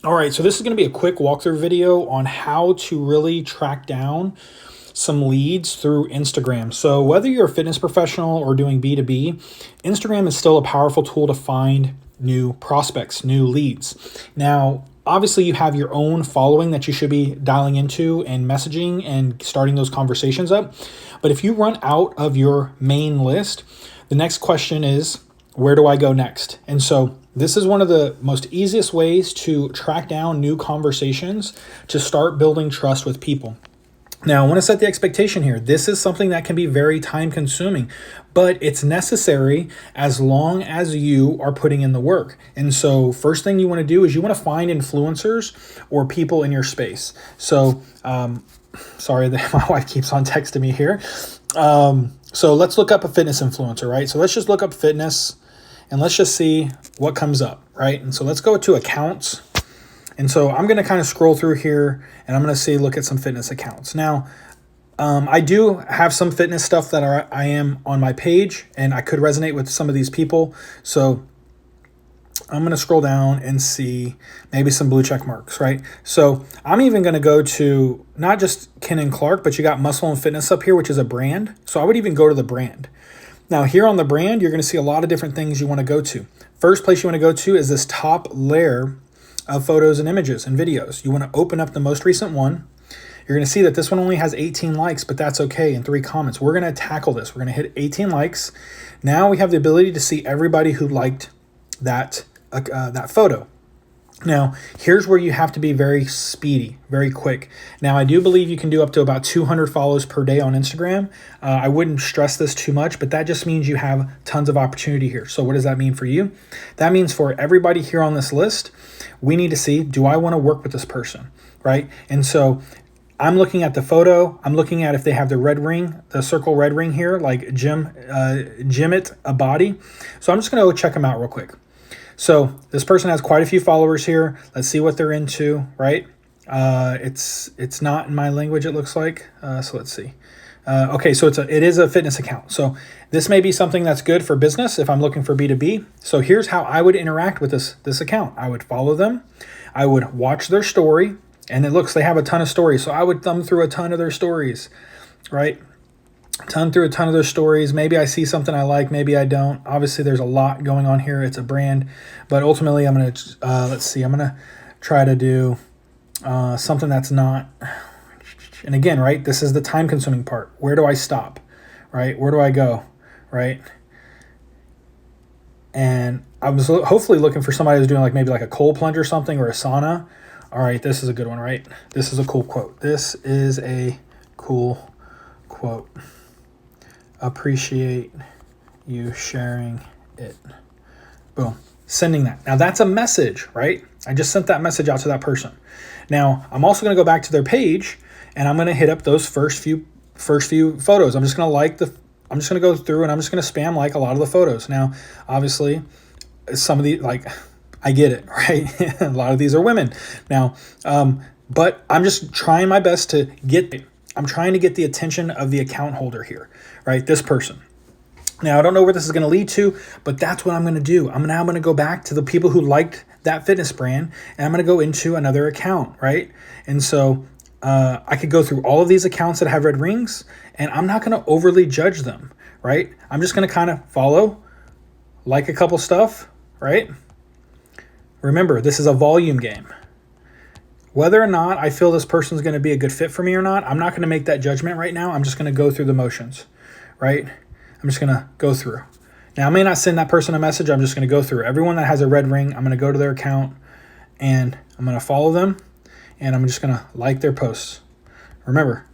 All right, so this is going to be a quick walkthrough video on how to really track down some leads through Instagram. So whether you're a fitness professional or doing B2B, Instagram is still a powerful tool to find new prospects, new leads. Now, obviously you have your own following that you should be dialing into and messaging and starting those conversations up. But if you run out of your main list, the next question is, where do I go next? And so this is one of the most easiest ways to track down new conversations to start building trust with people. Now, I want to set the expectation here. This is something that can be very time consuming, but it's necessary as long as you are putting in the work. And so first thing you want to do is you want to find influencers or people in your space. So, sorry that my wife keeps on texting me here. So let's look up a fitness influencer, right? So let's just look up fitness and let's just see what comes up, right? And so let's go to accounts. And so I'm going to kind of scroll through here and I'm going to see, look at some fitness accounts. Now, I do have some fitness stuff that I am on my page and I could resonate with some of these people. So I'm going to scroll down and see maybe some blue check marks, right? So I'm even going to go to not just Ken and Clark, but you got Muscle and Fitness up here, which is a brand. So I would even go to the brand. Now here on the brand, you're going to see a lot of different things you want to go to. First place you want to go to is this top layer of photos and images and videos. You want to open up the most recent one. You're going to see that this one only has 18 likes, but that's okay, and 3 comments. We're going to tackle this. We're going to hit 18 likes. Now we have the ability to see everybody who liked that photo. Now, here's where you have to be very speedy, very quick. Now, I do believe you can do up to about 200 follows per day on Instagram. I wouldn't stress this too much, but that just means you have tons of opportunity here. So what does that mean for you? That means for everybody here on this list, we need to see, do I want to work with this person, right? And so I'm looking at the photo. I'm looking at if they have the red ring, the circle red ring here, like Gym It a body. So I'm just going to go check them out real quick. So this person has quite a few followers here. Let's see what they're into, right? It's not in my language, it looks like. So let's see. Okay, so it is a fitness account. So this may be something that's good for business if I'm looking for B2B. So here's how I would interact with this account. I would follow them. I would watch their story. And it looks, they have a ton of stories. So I would thumb through a ton of their stories, right? Through a ton of their stories. Maybe I see something I like, maybe I don't. Obviously, there's a lot going on here. It's a brand. But ultimately, I'm going to, let's see, I'm going to try to do something that's not, and again, right, this is the time-consuming part. Where do I stop, right? Where do I go, right? And I was hopefully looking for somebody who's doing like maybe like a cold plunge or something or a sauna. All right, this is a good one, right? This is a cool quote. This is a cool quote. Appreciate you sharing it. Boom. Sending that. Now that's a message, right? I just sent that message out to that person. Now I'm also going to go back to their page and I'm going to hit up those first few photos. I'm just going to go through and I'm just going to spam like a lot of the photos. Now, obviously, some of the, like, I get it, right? A lot of these are women. Now, but I'm just trying my best to I'm trying to get the attention of the account holder here, right? This person. Now, I don't know where this is going to lead to, but that's what I'm going to do. I'm now going to go back to the people who liked that fitness brand, and I'm going to go into another account, right? And so I could go through all of these accounts that have red rings, and I'm not going to overly judge them, right? I'm just going to kind of follow, like a couple stuff, right? Remember, this is a volume game. Whether or not I feel this person's going to be a good fit for me or not, I'm not going to make that judgment right now. I'm just going to go through the motions, right? I'm just going to go through. Now, I may not send that person a message. I'm just going to go through. Everyone that has a red ring, I'm going to go to their account and I'm going to follow them and I'm just going to like their posts. Remember,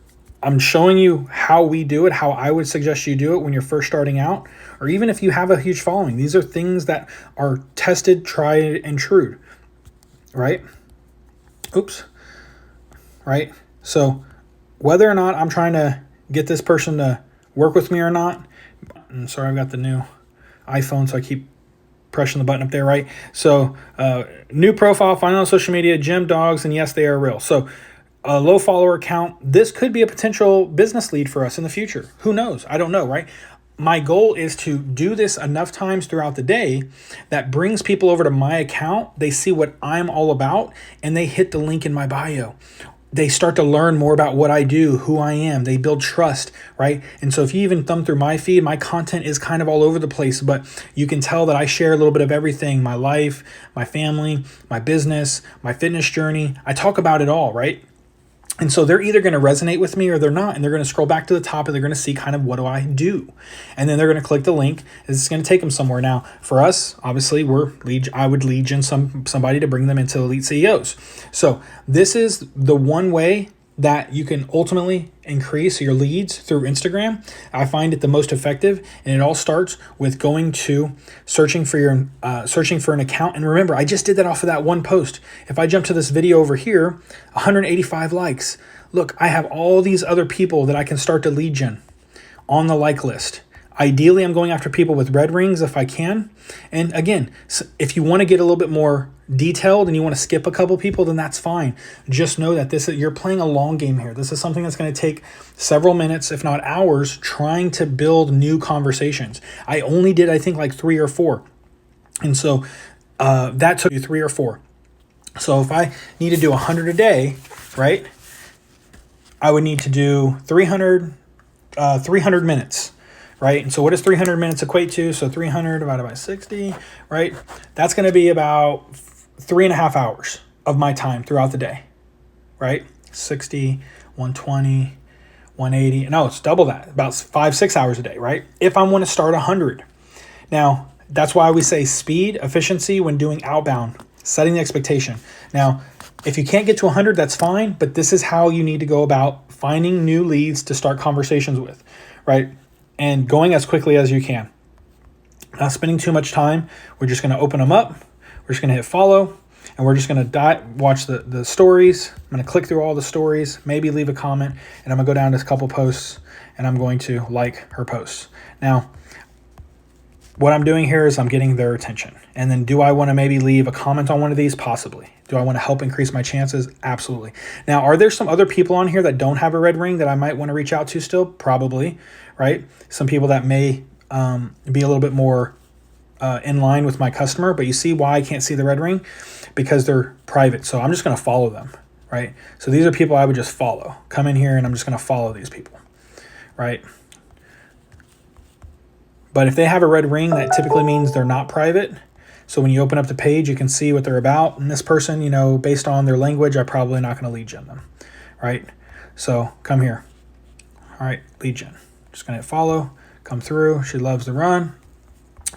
I'm showing you how we do it, how I would suggest you do it when you're first starting out, or even if you have a huge following. These are things that are tested, tried, and true, right? Oops. Right? So whether or not I'm trying to get this person to work with me or not, I'm sorry, I've got the new iPhone, so I keep pressing the button up there, right? So new profile, find on social media, gym dogs, and yes, they are real. So a low follower count, this could be a potential business lead for us in the future. Who knows? I don't know, right? my goal is to do this enough times throughout the day that brings people over to my account. They see what I'm all about and they hit the link in my bio. They start to learn more about what I do, who I am. They build trust, right? And so if you even thumb through my feed, my content is kind of all over the place, but you can tell that I share a little bit of everything: my life, my family, my business, my fitness journey. I talk about it all, right? And so they're either going to resonate with me or they're not. And they're going to scroll back to the top and they're going to see kind of what do I do. And then they're going to click the link. It's going to take them somewhere. Now, for us, obviously, I would lead gen somebody to bring them into Elite CEOs. So this is the one way that you can ultimately increase your leads through Instagram. I find it the most effective, and it all starts with going to searching for an account. And remember, I just did that off of that one post. If I jump to this video over here, 185 likes. Look, I have all these other people that I can start to lead gen on the like list. Ideally, I'm going after people with red rings if I can. And again, if you want to get a little bit more detailed and you want to skip a couple people, then that's fine. Just know that you're playing a long game here. This is something that's going to take several minutes, if not hours, trying to build new conversations. I only did, I think, like 3 or 4. And so that took you 3 or 4. So if I need to do 100 a day, right, I would need to do 300 minutes. Right? And so what does 300 minutes equate to? So 300 divided by 60, right? That's going to be about 3.5 hours of my time throughout the day, right? 60, 120, 180. No, it's double that, about 5-6 hours a day, right? If I want to start 100. Now, that's why we say speed, efficiency when doing outbound, setting the expectation. Now, if you can't get to 100, that's fine, but this is how you need to go about finding new leads to start conversations with, right? And going as quickly as you can. Not spending too much time. We're just going to open them up. We're just going to hit follow. And we're just going to watch the stories. I'm going to click through all the stories, maybe leave a comment. And I'm going to go down to a couple posts. And I'm going to like her posts. Now, what I'm doing here is I'm getting their attention. And then do I want to maybe leave a comment on one of these? Possibly. Do I want to help increase my chances? Absolutely. Now, are there some other people on here that don't have a red ring that I might want to reach out to still? Probably, right? Some people that may be a little bit more in line with my customer, but you see why I can't see the red ring? Because they're private. So I'm just going to follow them, right? So these are people I would just follow. Come in here and I'm just going to follow these people, right? But if they have a red ring, that typically means they're not private. So when you open up the page, you can see what they're about. And this person, based on their language, I'm probably not going to lead gen them, right? So come here. All right, lead gen. Just going to hit follow, come through. She loves to run.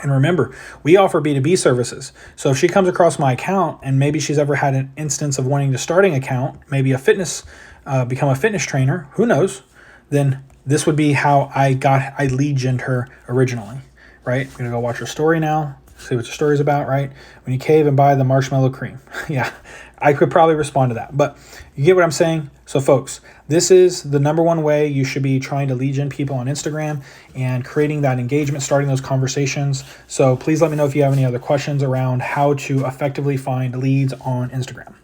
And remember, we offer B2B services. So if she comes across my account and maybe she's ever had an instance of wanting to start an account, maybe become a fitness trainer, who knows, then this would be how I lead gened her originally, right? I'm going to go watch her story now. See what your story's about, right? When you cave and buy the marshmallow cream. Yeah, I could probably respond to that. But you get what I'm saying? So folks, this is the number one way you should be trying to lead gen people on Instagram and creating that engagement, starting those conversations. So please let me know if you have any other questions around how to effectively find leads on Instagram.